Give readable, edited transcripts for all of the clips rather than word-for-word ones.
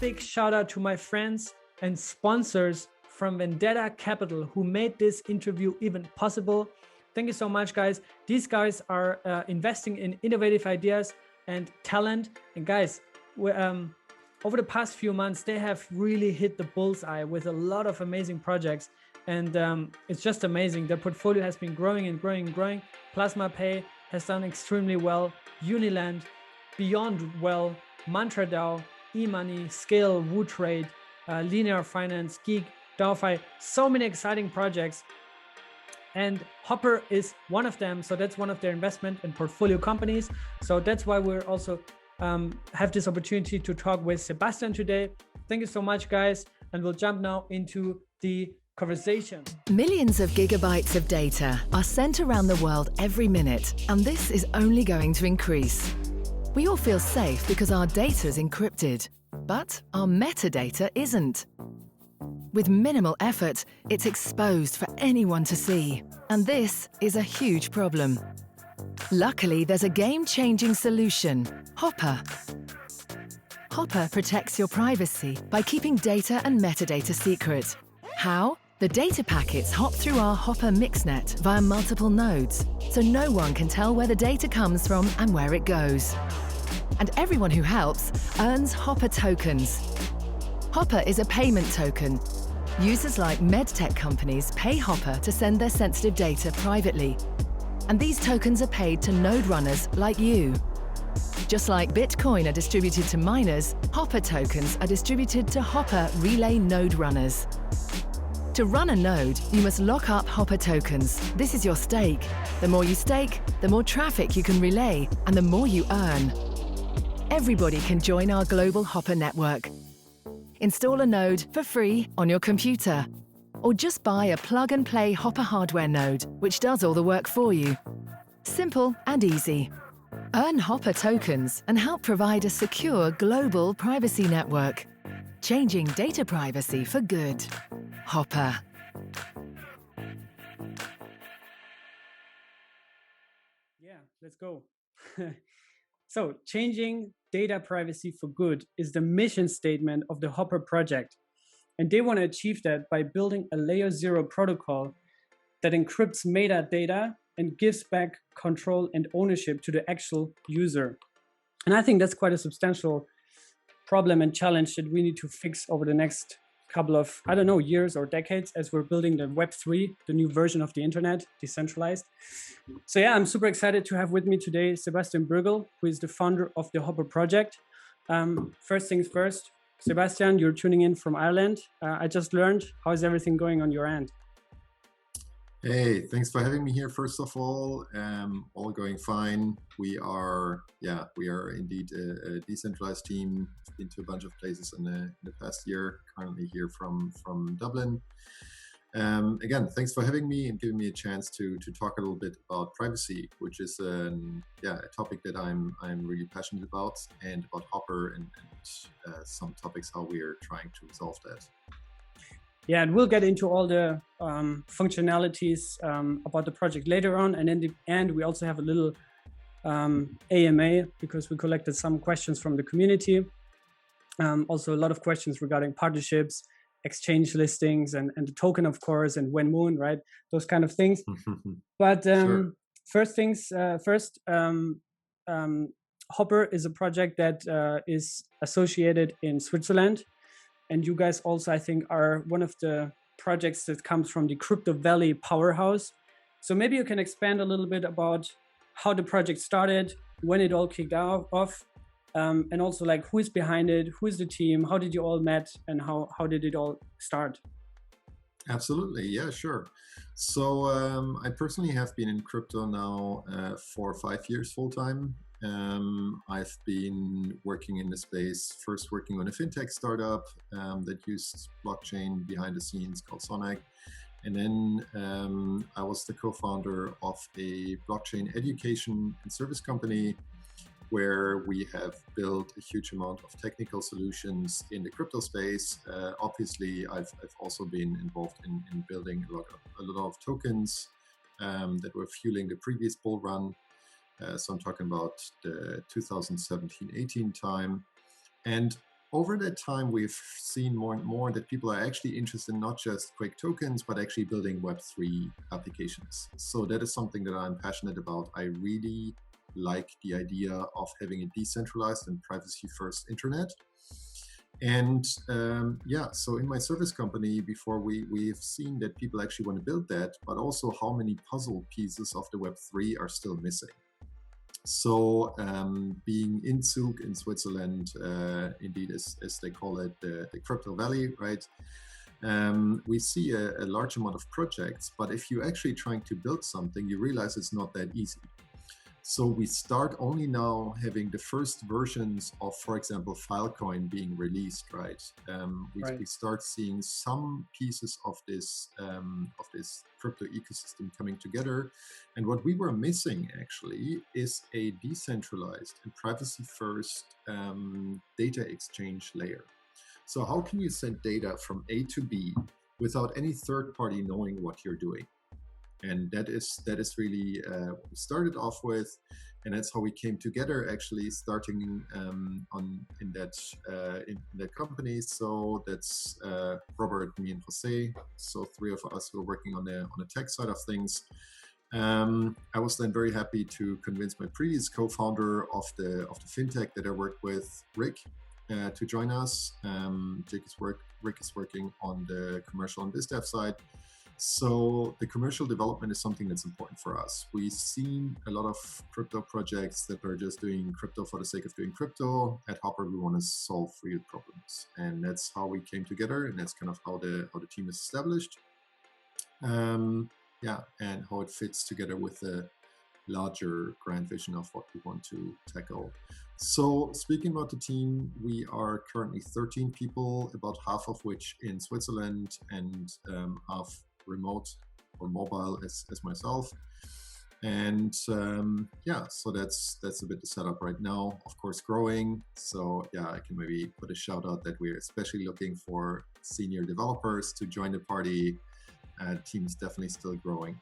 big shout out to my friends and sponsors from Vendetta Capital who made this interview even possible. Thank you so much, guys. These guys are investing in innovative ideas and talent. And guys, over the past few months, they have really hit the bullseye with a lot of amazing projects. And it's just amazing. Their portfolio has been growing and growing and growing. Plasma Pay has done extremely well. Uniland, Beyond Well, Mantra DAO, eMoney, Scale, WooTrade, Linear Finance, Geek, DAOFi, so many exciting projects. And HOPR is one of them. So that's one of their investment and portfolio companies. So that's why we're also have this opportunity to talk with Sebastian today. Thank you so much, guys. And we'll jump now into the conversation. Millions of gigabytes of data are sent around the world every minute, and this is only going to increase. We all feel safe because our data is encrypted, but our metadata isn't. With minimal effort, it's exposed for anyone to see, and this is a huge problem. Luckily, there's a game-changing solution, HOPR. HOPR protects your privacy by keeping data and metadata secret. How? The data packets hop through our HOPR mixnet via multiple nodes, so no one can tell where the data comes from and where it goes. And everyone who helps earns HOPR tokens. HOPR is a payment token. Users like medtech companies pay HOPR to send their sensitive data privately. And these tokens are paid to node runners like you. Just like Bitcoin are distributed to miners, HOPR tokens are distributed to HOPR relay node runners. To run a node, you must lock up HOPR tokens. This is your stake. The more you stake, the more traffic you can relay, and the more you earn. Everybody can join our global HOPR network. Install a node for free on your computer, or just buy a plug-and-play HOPR hardware node, which does all the work for you. Simple and easy. Earn HOPR tokens and help provide a secure global privacy network. Changing data privacy for good. HOPR. Yeah, let's go. So, changing data privacy for good is the mission statement of the HOPR project. And they want to achieve that by building a layer 0 protocol that encrypts metadata and gives back control and ownership to the actual user. And I think that's quite a substantial problem and challenge that we need to fix over the next couple of, I don't know, years or decades as we're building the Web3, the new version of the internet, decentralized. So yeah, I'm super excited to have with me today Sebastian Burgel, who is the founder of the HOPR project. First things first, Sebastian, you're tuning in from Ireland. I just learned, how is everything going on your end? Hey, thanks for having me here. First of all going fine. We are indeed a decentralized team. Been to a bunch of places in the past year. Currently here from Dublin. Again, thanks for having me and giving me a chance to talk a little bit about privacy, which is a topic that I'm really passionate about, and about HOPR and some topics how we are trying to resolve that. Yeah, and we'll get into all the functionalities about the project later on. And in the end, we also have a little AMA because we collected some questions from the community. Also, a lot of questions regarding partnerships, exchange listings, and the token, of course, and when moon, right? Those kind of things. But Sure. First things first, HOPR is a project that is associated in Switzerland. And you guys also, I think, are one of the projects that comes from the Crypto Valley powerhouse. So maybe you can expand a little bit about how the project started, when it all kicked off, and also like who is behind it, who is the team, how did you all met, and how did it all start? Absolutely, yeah, sure. So I personally have been in crypto now for 5 years full time. I've been working in the space, first working on a fintech startup that used blockchain behind the scenes called Sonic. And then I was the co-founder of a blockchain education and service company where we have built a huge amount of technical solutions in the crypto space. Obviously, I've also been involved in building a lot of tokens that were fueling the previous bull run. So I'm talking about the 2017-18 time. And over that time, we've seen more and more that people are actually interested in not just Quake tokens, but actually building Web3 applications. So that is something that I'm passionate about. I really like the idea of having a decentralized and privacy-first internet. And so in my service company, before we've seen that people actually want to build that, but also how many puzzle pieces of the Web3 are still missing. So being in Zug in Switzerland, indeed, as they call it, the crypto valley, right? We see a large amount of projects, but if you're actually trying to build something, you realize it's not that easy. So we start only now having the first versions of, for example, Filecoin being released, right? We start seeing some pieces of this crypto ecosystem coming together. And what we were missing actually is a decentralized and privacy-first data exchange layer. So how can you send data from A to B without any third party knowing what you're doing? And that is really what we started off with, and that's how we came together. Actually, starting in that company. So that's Robert, me, and Jose. So three of us who are working on the tech side of things. I was then very happy to convince my previous co-founder of the fintech that I worked with, Rick, to join us. Rick is working on the commercial and biz dev side. So the commercial development is something that's important for us. We've seen a lot of crypto projects that are just doing crypto for the sake of doing crypto. At HOPR, we want to solve real problems, and that's how we came together, and that's kind of how the team is established. And how it fits together with the larger grand vision of what we want to tackle. So speaking about the team, we are currently 13 people, about half of which in Switzerland and half remote or mobile as myself. And so that's a bit the setup right now, of course, growing. So I can maybe put a shout out that we're especially looking for senior developers to join the party. Team is definitely still growing.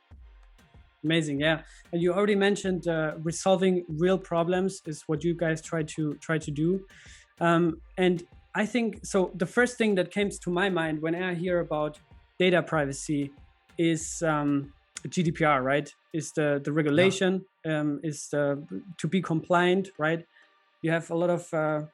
Amazing, yeah. And you already mentioned resolving real problems is what you guys try to do. And I think so. The first thing that came to my mind when I hear about data privacy is GDPR, right? Is the regulation, is to be compliant, right? You have a lot of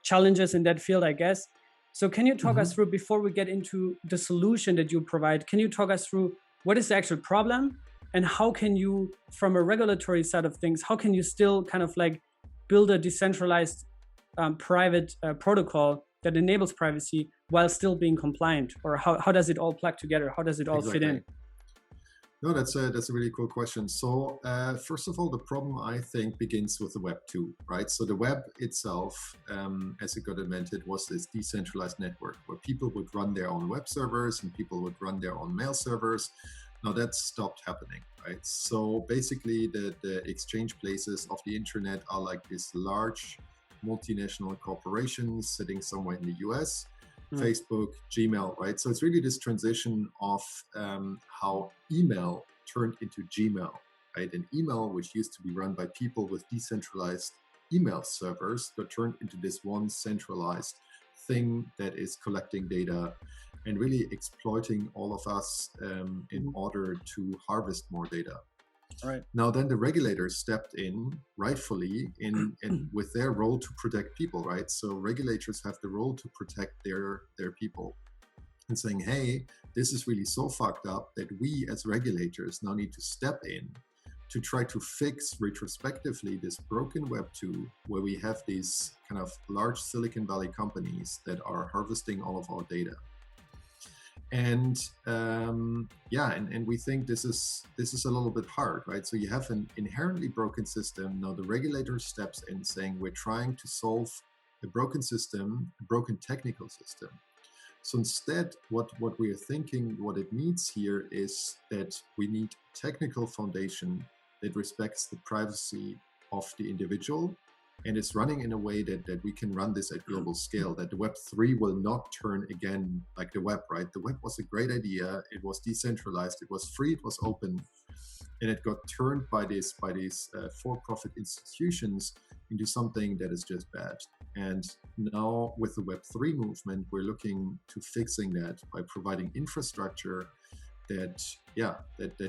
challenges in that field, I guess. So can you talk us through, before we get into the solution that you provide, can you talk us through what is the actual problem? And how can you, from a regulatory side of things, how can you still kind of like build a decentralized private protocol that enables privacy while still being compliant? Or how does it all plug together? How does it all fit in? No, that's a really cool question. So first of all, the problem, I think, begins with the Web 2, right? So the web itself, as it got invented, was this decentralized network where people would run their own web servers and people would run their own mail servers. Now that stopped happening, right? So basically the exchange places of the internet are like this large multinational corporations sitting somewhere in the US, Facebook, Gmail, right? So it's really this transition of how email turned into Gmail, right? And email, which used to be run by people with decentralized email servers, got turned into this one centralized thing that is collecting data and really exploiting all of us in order to harvest more data. Right. Now, then the regulators stepped in, rightfully, in with their role to protect people, right? So regulators have the role to protect their people and saying, hey, this is really so fucked up that we as regulators now need to step in to try to fix retrospectively this broken Web 2, where we have these kind of large Silicon Valley companies that are harvesting all of our data. And and we think this is a little bit hard, right? So you have an inherently broken system. Now the regulator steps in saying we're trying to solve a broken system, a broken technical system. So instead, what we are thinking, what it needs here is that we need a technical foundation that respects the privacy of the individual and is running in a way that we can run this at global scale, that the Web3 will not turn again like the web, right? The web was a great idea. It was decentralized. It was free. It was open. And it got turned by these for-profit institutions into something that is just bad. And now with the Web3 movement, we're looking to fixing that by providing infrastructure that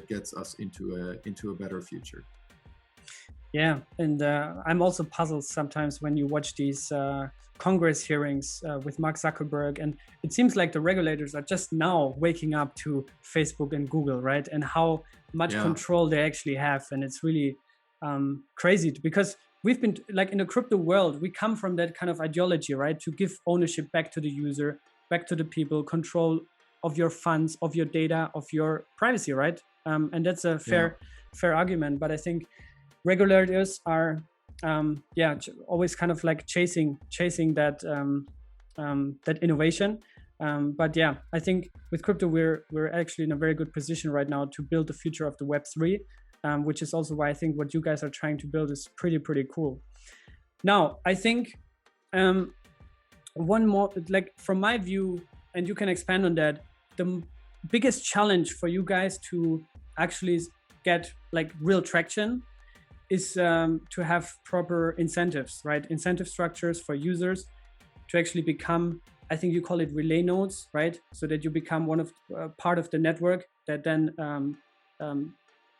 gets us into a better future. Yeah, and I'm also puzzled sometimes when you watch these Congress hearings with Mark Zuckerberg, and it seems like the regulators are just now waking up to Facebook and Google, right? And how much control they actually have, and it's really crazy because we've been like in the crypto world, we come from that kind of ideology, right? To give ownership back to the user, back to the people, control of your funds, of your data, of your privacy, right? And that's a fair argument, but I think regulators are always kind of like chasing that that innovation, but yeah, I think with crypto we're actually in a very good position right now to build the future of the Web3, which is also why I think what you guys are trying to build is pretty cool. Now I think one more, like from my view, and you can expand on that, the biggest challenge for you guys to actually get like real traction is to have proper incentives, right? Incentive structures for users to actually become, I think you call it relay nodes, right? So that you become one of part of the network that then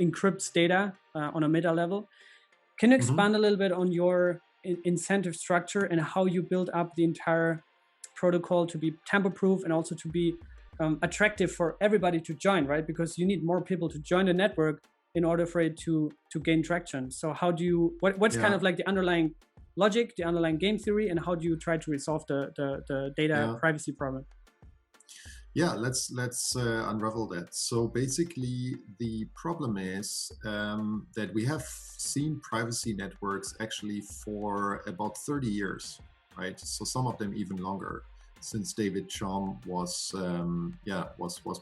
encrypts data on a meta level. Can you expand a little bit on your incentive structure and how you build up the entire protocol to be tamper-proof and also to be attractive for everybody to join, right? Because you need more people to join the network in order for it to gain traction. So how do you, what's kind of like the underlying logic, the underlying game theory, and how do you try to resolve the data privacy problem? Yeah, let's unravel that. So basically, the problem is that we have seen privacy networks actually for about 30 years, right? So some of them even longer, since David Chaum was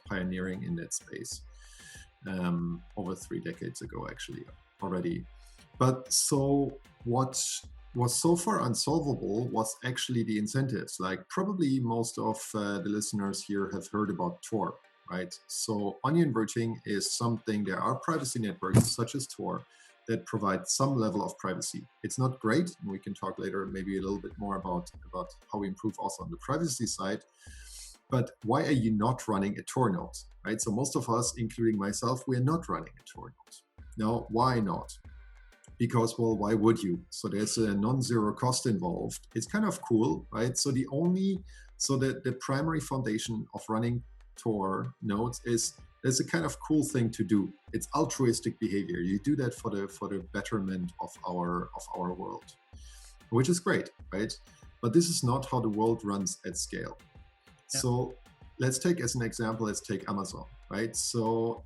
pioneering in that space over 3 decades ago, actually already. But so what was so far unsolvable was actually the incentives. Like probably most of the listeners here have heard about Tor, right? So onion routing is something, there are privacy networks such as Tor that provide some level of privacy. It's not great, and we can talk later maybe a little bit more about how we improve also on the privacy side. But why are you not running a Tor node, right? So most of us, including myself, we're not running a Tor node. Now, why not? Because, well, why would you? So there's a non-zero cost involved. It's kind of cool, right? So the primary foundation of running Tor nodes is there's a kind of cool thing to do. It's altruistic behavior. You do that for the betterment of our world, which is great, right? But this is not how the world runs at scale. Yeah. So let's take as an example, let's take Amazon, right? So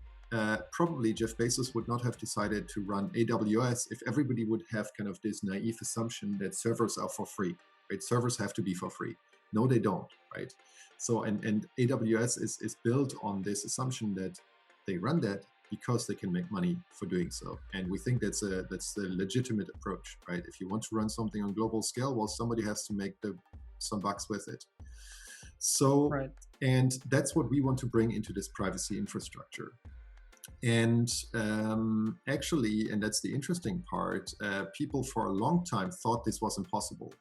probably Jeff Bezos would not have decided to run AWS if everybody would have kind of this naive assumption that servers are for free, right? Servers have to be for free. No, they don't, right? So, and AWS is built on this assumption that they run that because they can make money for doing so. And we think that's a legitimate approach, right? If you want to run something on global scale, well, somebody has to make some bucks with it. So, right. And that's what we want to bring into this privacy infrastructure. And actually, and that's the interesting part, people for a long time thought this was impossible.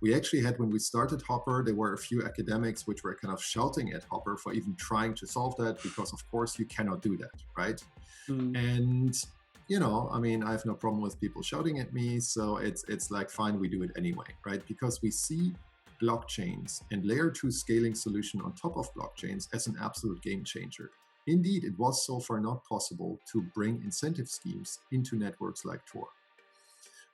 We actually had, when we started HOPR, there were a few academics which were kind of shouting at HOPR for even trying to solve that, because of course you cannot do that, right? And, you know, I mean, I have no problem with people shouting at me, so it's like, fine, we do it anyway, right? Because we see blockchains and layer 2 scaling solution on top of blockchains as an absolute game changer. Indeed, it was so far not possible to bring incentive schemes into networks like Tor.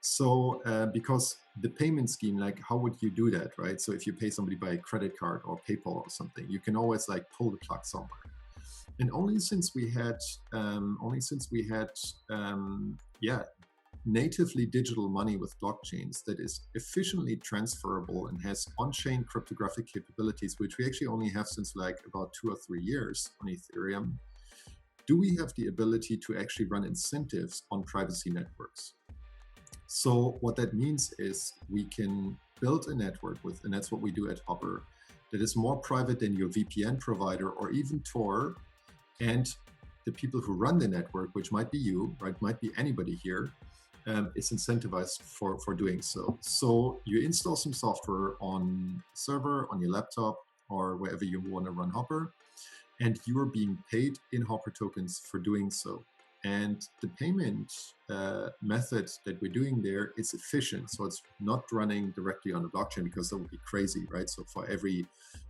So because the payment scheme, like how would you do that, right? So if you pay somebody by a credit card or PayPal or something, you can always like pull the plug somewhere. And only since we had natively digital money with blockchains that is efficiently transferable and has on-chain cryptographic capabilities, which we actually only have since like about 2 or 3 years on Ethereum, do we have the ability to actually run incentives on privacy networks. So what that means is we can build a network with, and that's what we do at HOPR, that is more private than your VPN provider or even Tor, and the people who run the network, which might be you, right, might be anybody here, is incentivized for doing so. So you install some software on server, on your laptop, or wherever you want to run Hopper, and you are being paid in Hopper tokens for doing so. And the payment method that we're doing there is efficient. So it's not running directly on the blockchain, because that would be crazy, right? So for every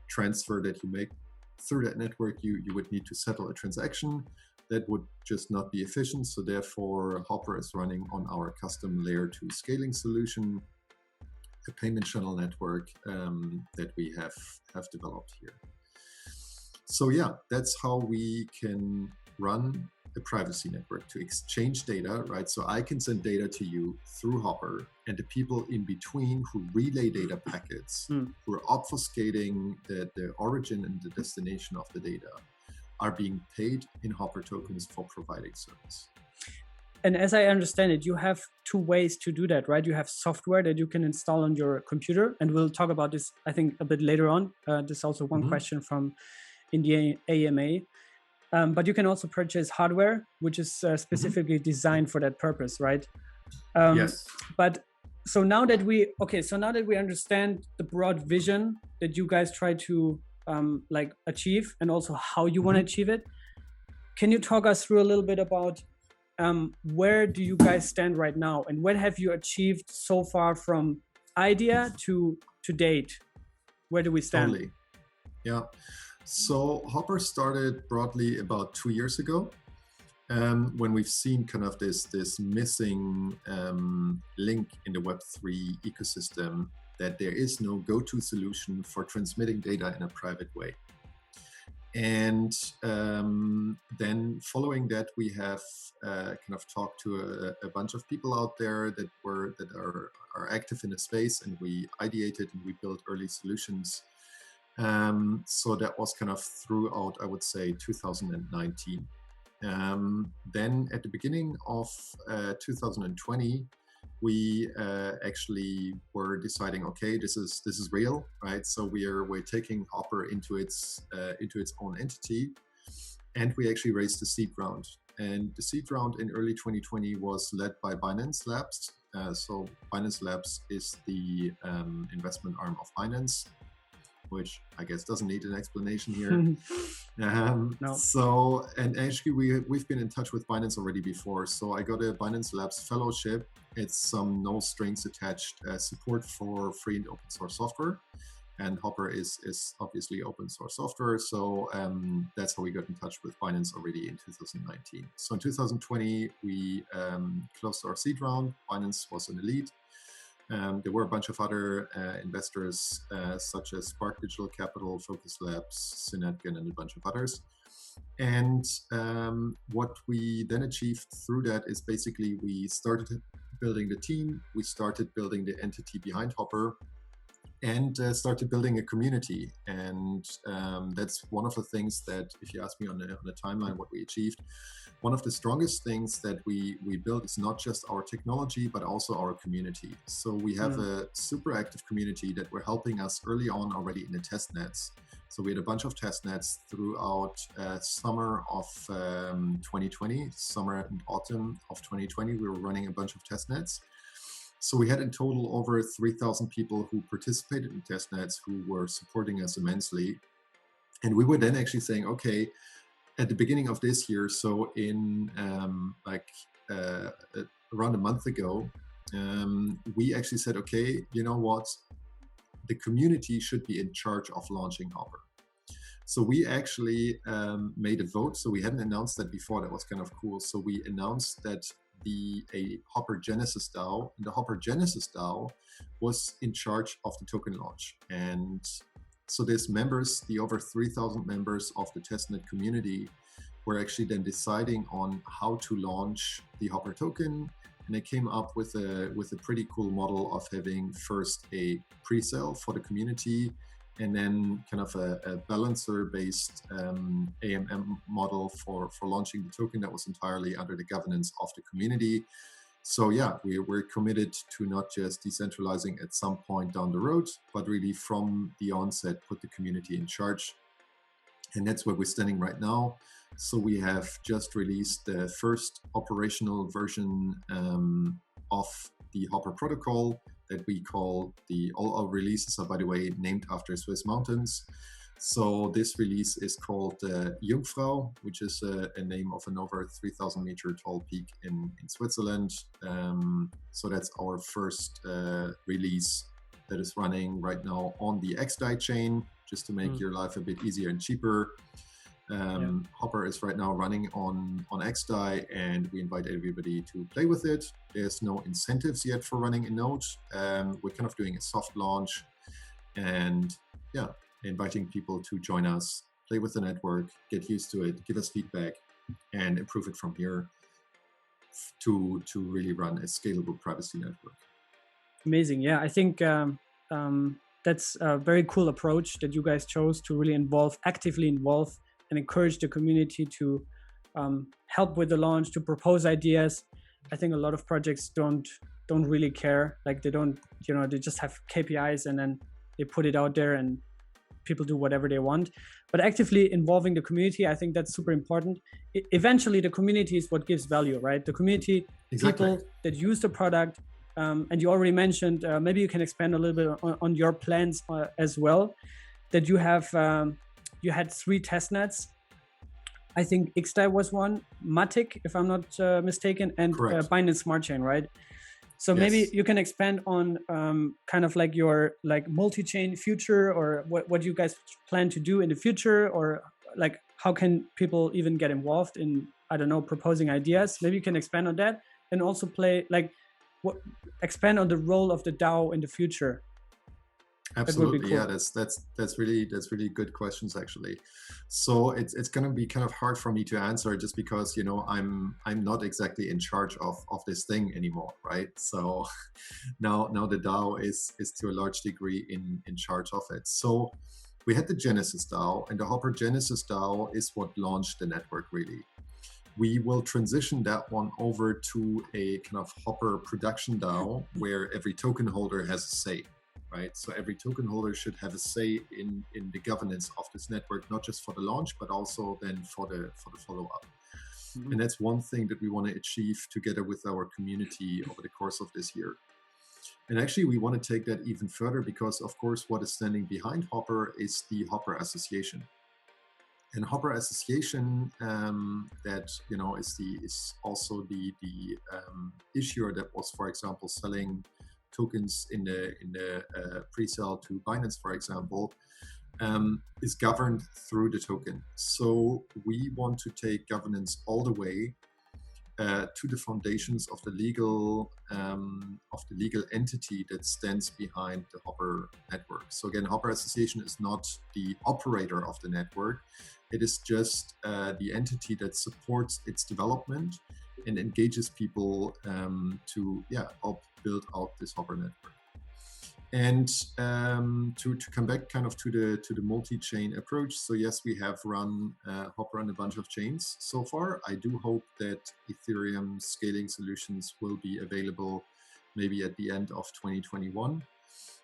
transfer that you make through that network, you would need to settle a transaction. That would just not be efficient. So therefore, Hopper is running on our custom layer 2 scaling solution, a payment channel network that we have developed here. So yeah, that's how we can run a privacy network to exchange data, right? So I can send data to you through Hopper, and the people in between who relay data packets, who are obfuscating the origin and the destination of the data, are being paid in Hopper tokens for providing service. And as I understand it, you have two ways to do that, right? You have software that you can install on your computer, and we'll talk about this, I think, a bit later on. There's also one question from in the AMA. But you can also purchase hardware, which is specifically designed for that purpose, right? Yes. But so now that we understand the broad vision that you guys try to like achieve, and also how you want to achieve it, can you talk us through a little bit about where do you guys stand right now, and what have you achieved so far from idea to date? Where do we stand? Totally. Yeah. So Hopper started broadly about 2 years ago, when we've seen kind of this missing link in the Web3 ecosystem, that there is no go-to solution for transmitting data in a private way. And then following that, we have kind of talked to a bunch of people out there that are active in the space, and we ideated and we built early solutions. So that was kind of throughout, I would say, 2019. Then at the beginning of 2020, we actually were deciding, okay, this is real, right? So we're taking Hopper into its own entity, and we actually raised the seed round. And the seed round in early 2020 was led by Binance Labs. So Binance Labs is the investment arm of Binance, which I guess doesn't need an explanation here. No. So, and actually we've been in touch with Binance already before. So I got a Binance Labs fellowship. It's some no strings attached support for free and open source software. And Hopper is obviously open source software. So that's how we got in touch with Binance already in 2019. So in 2020, we closed our seed round. Binance was in the lead. There were a bunch of other investors, such as Spark Digital Capital, Focus Labs, Synetgen, and a bunch of others. And what we then achieved through that is basically we started building the team, we started building the entity behind Hopper, and started building a community. And that's one of the things that, if you ask me on the timeline what we achieved, one of the strongest things that we built is not just our technology, but also our community. So we have a super active community that were helping us early on already in the test nets. So we had a bunch of test nets throughout summer of 2020, summer and autumn of 2020. We were running a bunch of test nets. So we had in total over 3,000 people who participated in test nets, who were supporting us immensely. And we were then actually saying, okay, at the beginning of this year, so in around a month ago, we actually said, okay, you know what? The community should be in charge of launching Hopper. So we actually made a vote. So we hadn't announced that before. That was kind of cool. So we announced that a Hopper Genesis DAO, and the Hopper Genesis DAO was in charge of the token launch. And so there's members, the over 3,000 members of the testnet community were actually then deciding on how to launch the Hopper token. And they came up with a pretty cool model of having first a pre-sale for the community, and then kind of a balancer-based AMM model for launching the token that was entirely under the governance of the community. So yeah, we're committed to not just decentralizing at some point down the road, but really from the onset, put the community in charge. And that's where we're standing right now. So we have just released the first operational version of the HOPR protocol that we call all our releases are, by the way, named after Swiss mountains. So this release is called Jungfrau, which is a name of an over 3,000 meter tall peak in Switzerland. So that's our first release that is running right now on the xDai chain, just to make your life a bit easier and cheaper. HOPR is right now running on xDai, and we invite everybody to play with it. There's no incentives yet for running a node. We're kind of doing a soft launch, and inviting people to join us, play with the network, get used to it, give us feedback, and improve it from here to really run a scalable privacy network. Amazing. Yeah, I think that's a very cool approach that you guys chose to really actively involve and encourage the community to help with the launch, to propose ideas. I think a lot of projects don't really care. Like they don't, they just have KPIs and then they put it out there and people do whatever they want. But actively involving the community, I think that's super important. Eventually, the community is what gives value, right? The community, people that use the product. And you already mentioned, maybe you can expand a little bit on your plans as well, that you have, you had 3 testnets. I think xDai was one, Matic, if I'm not mistaken, and Binance Smart Chain, right? So maybe you can expand on kind of like your multi-chain future, or what you guys plan to do in the future, or like how can people even get involved in, I don't know, proposing ideas. Maybe you can expand on that, and also expand on the role of the DAO in the future. Absolutely, cool. Yeah, that's really good questions actually. So it's going to be kind of hard for me to answer, just because I'm not exactly in charge of this thing anymore, right? So now the DAO is to a large degree in charge of it. So we had the Genesis DAO, and the HOPR Genesis DAO is what launched the network really. We will transition that one over to a kind of HOPR production DAO where every token holder has a say. Right, so every token holder should have a say in the governance of this network, not just for the launch, but also then for the follow-up. And that's one thing that we want to achieve together with our community over the course of this year. And actually, we want to take that even further, because of course, what is standing behind HOPR is the HOPR Association. And HOPR Association, that is also the issuer that was, for example, selling tokens in the pre-sale to Binance, for example, is governed through the token. So we want to take governance all the way to the foundations of the legal entity that stands behind the HOPR network. So again, HOPR Association is not the operator of the network. It is just the entity that supports its development and engages people to help build out this HOPR network. And to come back kind of to the multi-chain approach. So yes, we have run HOPR on a bunch of chains so far. I do hope that Ethereum scaling solutions will be available maybe at the end of 2021.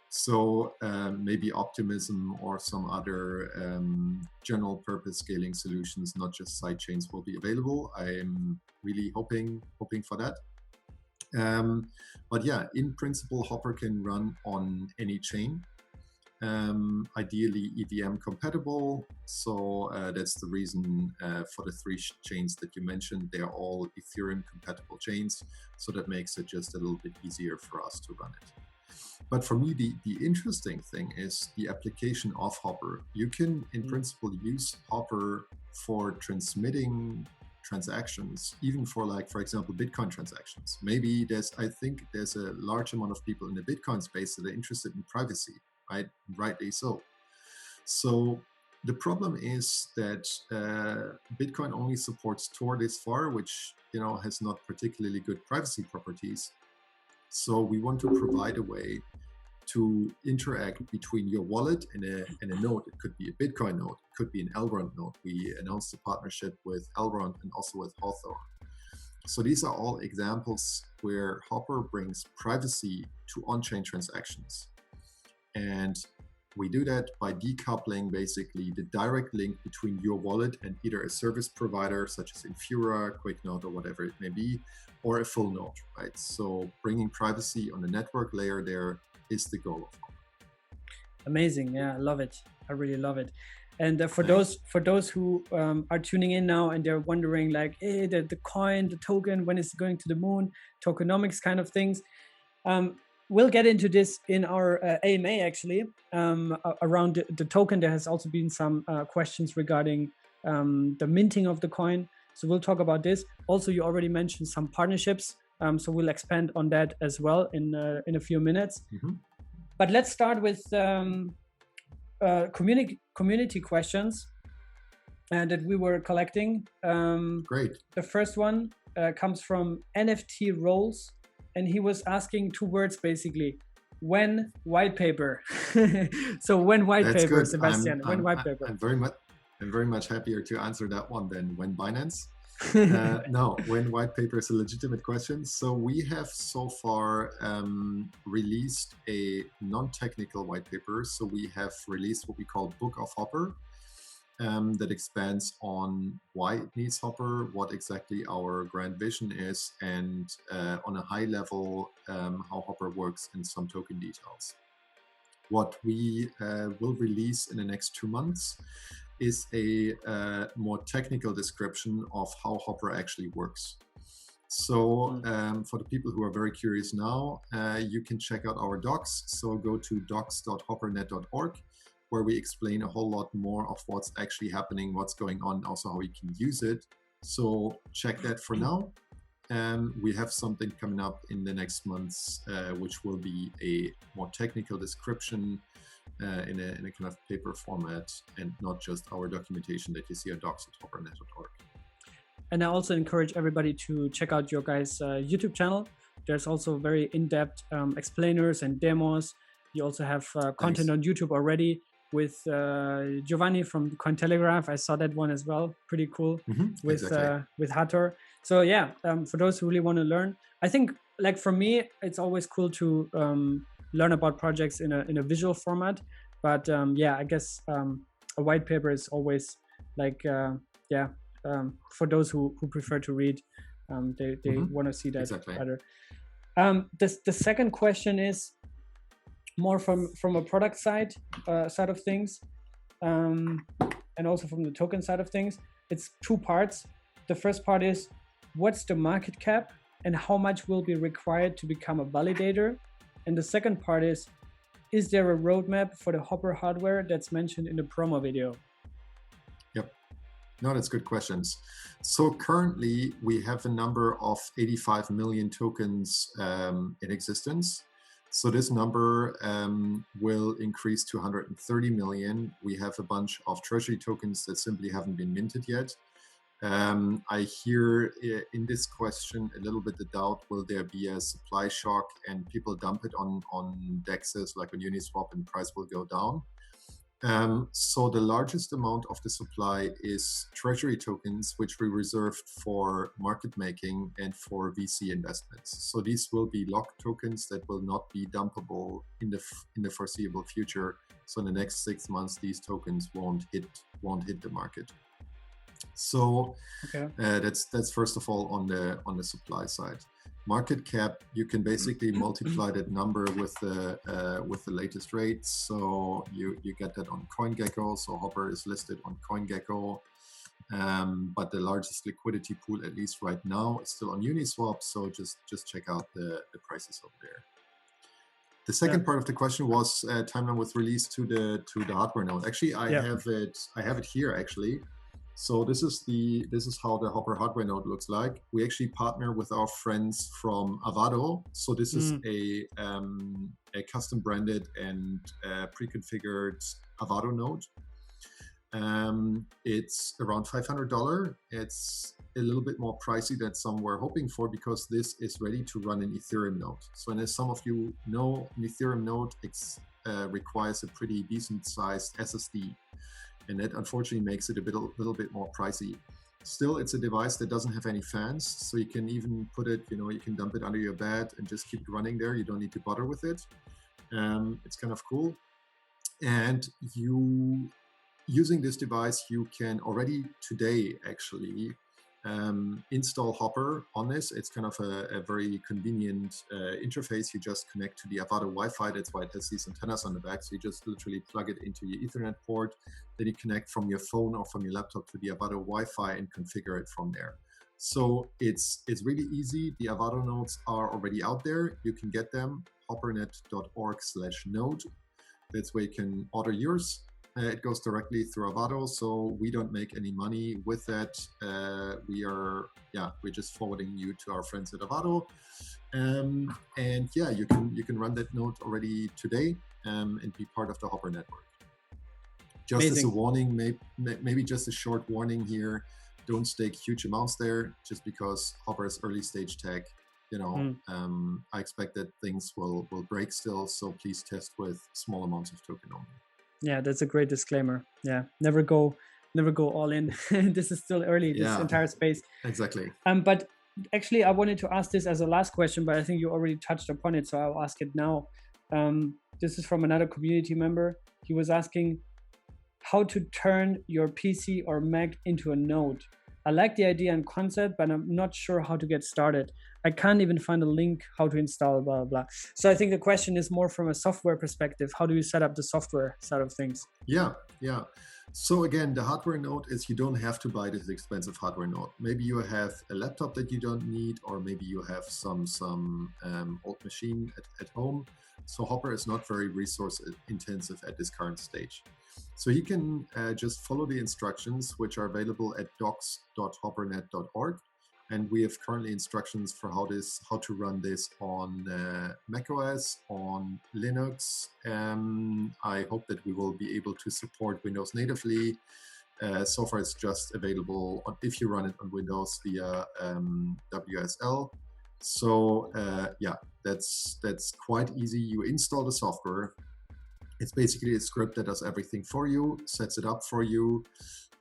So maybe Optimism or some other general purpose scaling solutions, not just side chains, will be available. I'm really hoping for that. But yeah, in principle, HOPR can run on any chain, ideally EVM compatible. So that's the reason for the 3 chains that you mentioned. They're all Ethereum compatible chains. So that makes it just a little bit easier for us to run it. But for me, the interesting thing is the application of HOPR. You can, in principle, use HOPR for transmitting transactions, even for for example, Bitcoin transactions. Maybe I think there's a large amount of people in the Bitcoin space that are interested in privacy, right? Rightly so. So the problem is that Bitcoin only supports Tor this far, which has not particularly good privacy properties. So we want to provide a way to interact between your wallet and a node. It could be a Bitcoin node, it could be an Elrond node. We announced a partnership with Elrond and also with Hawthorne. So these are all examples where HOPR brings privacy to on-chain transactions. And We do that by decoupling basically the direct link between your wallet and either a service provider such as Infura, QuickNote, or whatever it may be, or a full node, right? So bringing privacy on the network layer there is the goal of HOPR. Amazing. Yeah, I love it. I really love it. And for those who are tuning in now and they're wondering like, hey, the coin, the token, when is it going to the moon, tokenomics kind of things. We'll get into this in our AMA actually. Around the token, there has also been some questions regarding the minting of the coin. So we'll talk about this. Also, you already mentioned some partnerships. So we'll expand on that as well in a few minutes. Mm-hmm. But let's start with community questions that we were collecting. Great. The first one comes from NFT Rolls, and he was asking 2 words basically. When Whitepaper? So when Whitepaper, Sebastian? When Whitepaper? I'm very much happier to answer that one than when Binance. No, when Whitepaper is a legitimate question. So we have so far released a non-technical whitepaper. So we have released what we call Book of HOPR, that expands on why it needs HOPR, what exactly our grand vision is, and on a high level, how HOPR works in some token details. What we will release in the next 2 months is a more technical description of how HOPR actually works. So for the people who are very curious now, you can check out our docs. So go to docs.hoprnet.org, where we explain a whole lot more of what's actually happening, what's going on, also how we can use it. So check that for now. We have something coming up in the next months, which will be a more technical description in a kind of paper format, and not just our documentation that you see at docs.hoprnet.org. And I also encourage everybody to check out your guys' YouTube channel. There's also very in-depth explainers and demos. You also have content on YouTube already with Giovanni from Cointelegraph. I saw that one as well. Pretty cool. Mm-hmm, with Hathor. So yeah, for those who really want to learn, I think like for me, it's always cool to learn about projects in a visual format. But yeah, I guess a white paper is always like for those who prefer to read, they want to see that better. The second question is more from a product side of things, and also from the token side of things. It's 2 parts. The first part is, what's the market cap and how much will be required to become a validator? And the second part is there a roadmap for the HOPR hardware that's mentioned in the promo video? Yep. No, that's good questions. So currently we have a number of 85 million tokens in existence. So this number will increase to 130 million. We have a bunch of treasury tokens that simply haven't been minted yet. I hear in this question a little bit the doubt, will there be a supply shock and people dump it on DEXs like on Uniswap and price will go down? So the largest amount of the supply is treasury tokens, which we reserved for market making and for VC investments. So these will be locked tokens that will not be dumpable in the foreseeable future. So in the next 6 months, these tokens won't hit the market. So that's first of all on the supply side. Market cap, you can basically multiply that number with the latest rates. So you get that on CoinGecko. So HOPR is listed on CoinGecko, but the largest liquidity pool, at least right now, is still on Uniswap. So just check out the prices over there. The second part of the question was timeline with release to the hardware node. Actually, I have it here actually. So this is how the HOPR hardware node looks like. We actually partner with our friends from Avado. So this is a custom branded and pre-configured Avado node. It's around $500. It's a little bit more pricey than some were hoping for because this is ready to run an Ethereum node. So, and as some of you know, an Ethereum node requires a pretty decent sized SSD. And that unfortunately makes it a little bit more pricey. Still, it's a device that doesn't have any fans, so you can even put it, you can dump it under your bed and just keep it running there. You don't need to bother with it. It's kind of cool. And you, using this device, you can already today actually install Hopper on this. It's kind of a very convenient interface. You just connect to the Avado Wi-Fi. That's why it has these antennas on the back. So you just literally plug it into your Ethernet port. Then you connect from your phone or from your laptop to the Avado Wi-Fi and configure it from there. So it's really easy. The Avado nodes are already out there. You can get them, hoppernet.org/node. That's where you can order yours. It goes directly through Avado, so we don't make any money with that. We're just forwarding you to our friends at Avado, and yeah, you can run that node already today and be part of the Hopper network. Just Amazing. As a warning, maybe just a short warning here: don't stake huge amounts there, just because Hopper is early stage tech. I expect that things will break still, so please test with small amounts of token only. Yeah, that's a great disclaimer. Yeah, never go all in. This is still early, this entire space. Exactly. But actually, I wanted to ask this as a last question, but I think you already touched upon it, so I'll ask it now. This is from another community member. He was asking how to turn your PC or Mac into a node. I like the idea and concept, but I'm not sure how to get started. I can't even find a link how to install, blah, blah, blah. So I think the question is more from a software perspective. How do you set up the software side of things? Yeah. So again, the hardware node is you don't have to buy this expensive hardware node. Maybe you have a laptop that you don't need, or maybe you have some old machine at home. So Hopper is not very resource intensive at this current stage. So you can just follow the instructions, which are available at docs.hoppernet.org. And we have currently instructions for how to run this on macOS, on Linux. I hope that we will be able to support Windows natively. So far, it's just available if you run it on Windows via WSL. So that's quite easy. You install the software. It's basically a script that does everything for you, sets it up for you.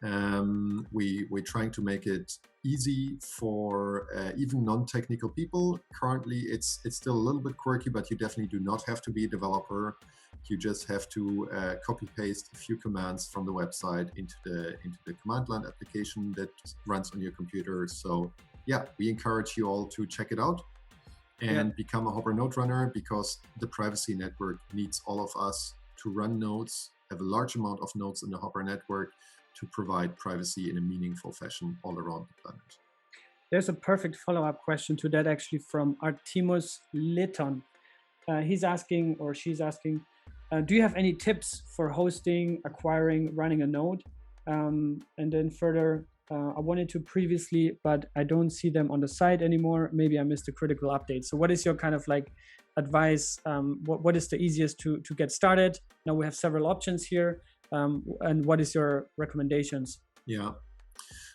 We're trying to make it easy for even non-technical people. Currently, it's still a little bit quirky, but you definitely do not have to be a developer. You just have to copy-paste a few commands from the website into the command line application that runs on your computer. So yeah, we encourage you all to check it out and become a Hopper node runner, because the privacy network needs all of us to run nodes, have a large amount of nodes in the Hopper network to provide privacy in a meaningful fashion all around the planet. There's a perfect follow-up question to that, actually, from Artemus Litton. He's asking, or she's asking, do you have any tips for hosting, acquiring, running a node? And then further, I wanted to previously, but I don't see them on the site anymore. Maybe I missed a critical update. So what is your kind of like advice? What is the easiest to get started? Now we have several options here. And what is your recommendations? Yeah.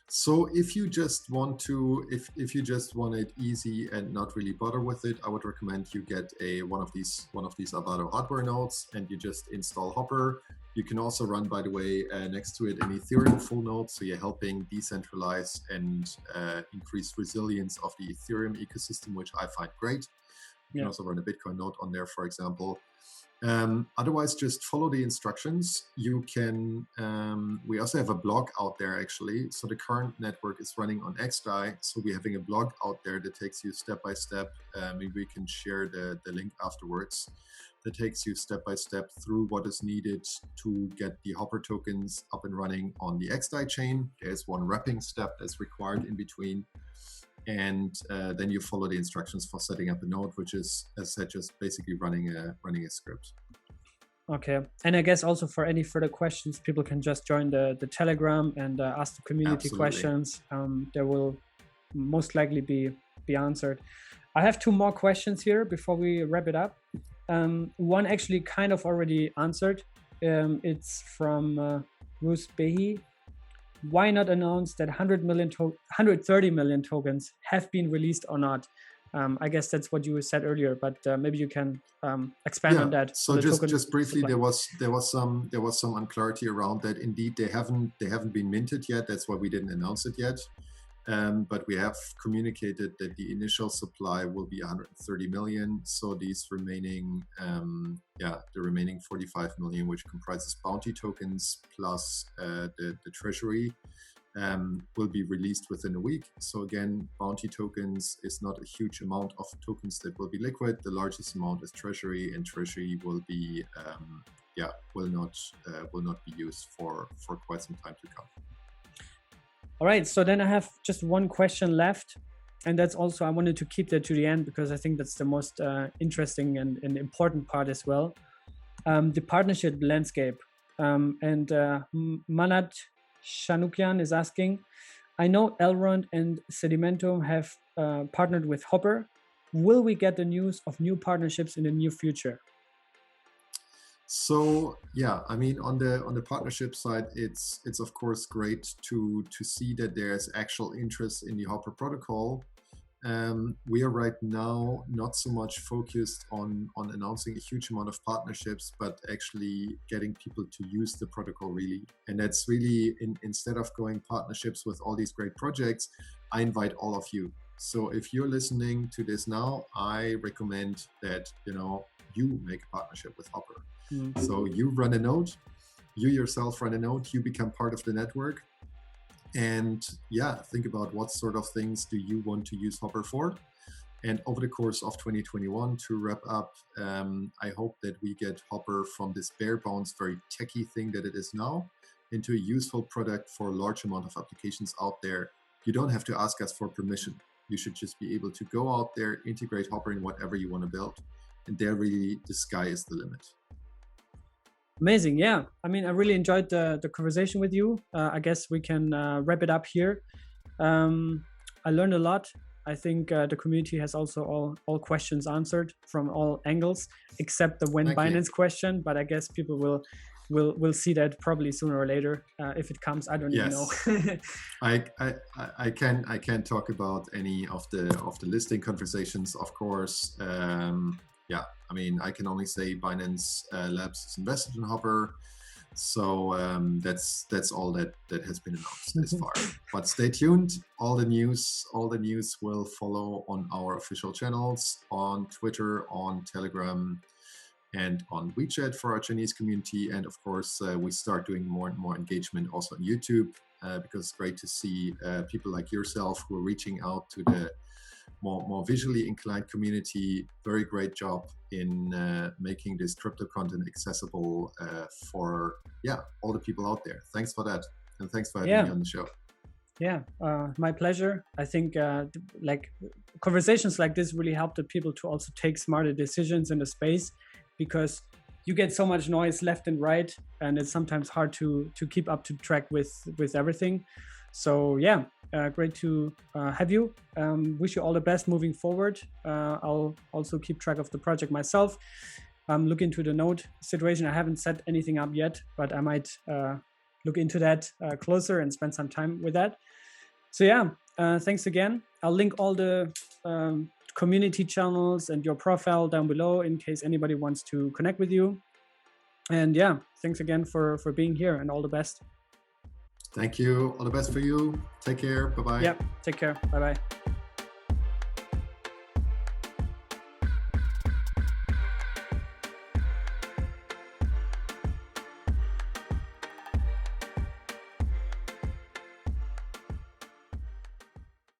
So if you just want it easy and not really bother with it, I would recommend you get one of these Avado hardware nodes and you just install Hopper. You can also run, by the way, next to it an Ethereum full node, so you're helping decentralize and increase resilience of the Ethereum ecosystem, which I find great. You can also run a Bitcoin node on there, for example. Otherwise, just follow the instructions. You can, we also have a blog out there, actually. So the current network is running on xDai. So we're having a blog out there that takes you step by step. Maybe we can share the link afterwards. That takes you step by step through what is needed to get the Hopper tokens up and running on the xDai chain. There's one wrapping step that's required in between. And then you follow the instructions for setting up a node, which is, as I said, just basically running a script. Okay, and I guess also for any further questions, people can just join the Telegram and ask the community questions. They will most likely be answered. I have two more questions here before we wrap it up. One actually kind of already answered. It's from Ruth Behi. Why not announce that 130 million tokens have been released or not? I guess that's what you said earlier, but maybe you can expand on that. So just briefly, there was some unclarity around that. Indeed, they haven't been minted yet. That's why we didn't announce it yet. But we have communicated that the initial supply will be 130 million. So these remaining, the remaining 45 million, which comprises bounty tokens plus the treasury, will be released within a week. So again, bounty tokens is not a huge amount of tokens that will be liquid. The largest amount is treasury, and treasury will be will not be used for quite some time to come. All right, so then I have just one question left, and that's also, I wanted to keep that to the end because I think that's the most interesting and important part as well. The partnership landscape. And Manat Shanukian is asking, I know Elrond and Sedimentum have partnered with HOPR. Will we get the news of new partnerships in the near future? So yeah, I mean, on the partnership side, it's of course great to see that there's actual interest in the HOPR protocol. We are right now not so much focused on announcing a huge amount of partnerships, but actually getting people to use the protocol really. And that's really, instead of going partnerships with all these great projects, I invite all of you. So if you're listening to this now, I recommend that, you make a partnership with HOPR. So you run a node, you yourself run a node, you become part of the network. And think about what sort of things do you want to use HOPR for. And over the course of 2021, to wrap up, I hope that we get HOPR from this bare bones, very techie thing that it is now, into a useful product for a large amount of applications out there. You don't have to ask us for permission. You should just be able to go out there, integrate HOPR in whatever you want to build. And there really, the sky is the limit. Amazing. Yeah. I mean, I really enjoyed the conversation with you. I guess we can wrap it up here. I learned a lot. I think the community has also all questions answered from all angles, except the when Binance question. But I guess people will see that probably sooner or later if it comes. I don't even know. I can't talk about any of the listing conversations, of course. I mean, I can only say Binance Labs is invested in HOPR. So that's all that has been announced as far. But stay tuned. All the news will follow on our official channels, on Twitter, on Telegram, and on WeChat for our Chinese community. And of course, we start doing more and more engagement also on YouTube because it's great to see people like yourself who are reaching out to the more visually inclined community. Very great job in making this crypto content accessible for all the people out there. Thanks for that, and thanks for having me on the show. My pleasure. I think like conversations like this really help the people to also take smarter decisions in the space, because you get so much noise left and right, and it's sometimes hard to keep up to track with everything. So great to have you. Wish you all the best moving forward. I'll also keep track of the project myself. Look into the node situation. I haven't set anything up yet, but I might look into that closer and spend some time with that. So thanks again. I'll link all the community channels and your profile down below in case anybody wants to connect with you. And thanks again for being here, and all the best. Thank you. All the best for you. Take care. Bye-bye. Take care. Bye-bye.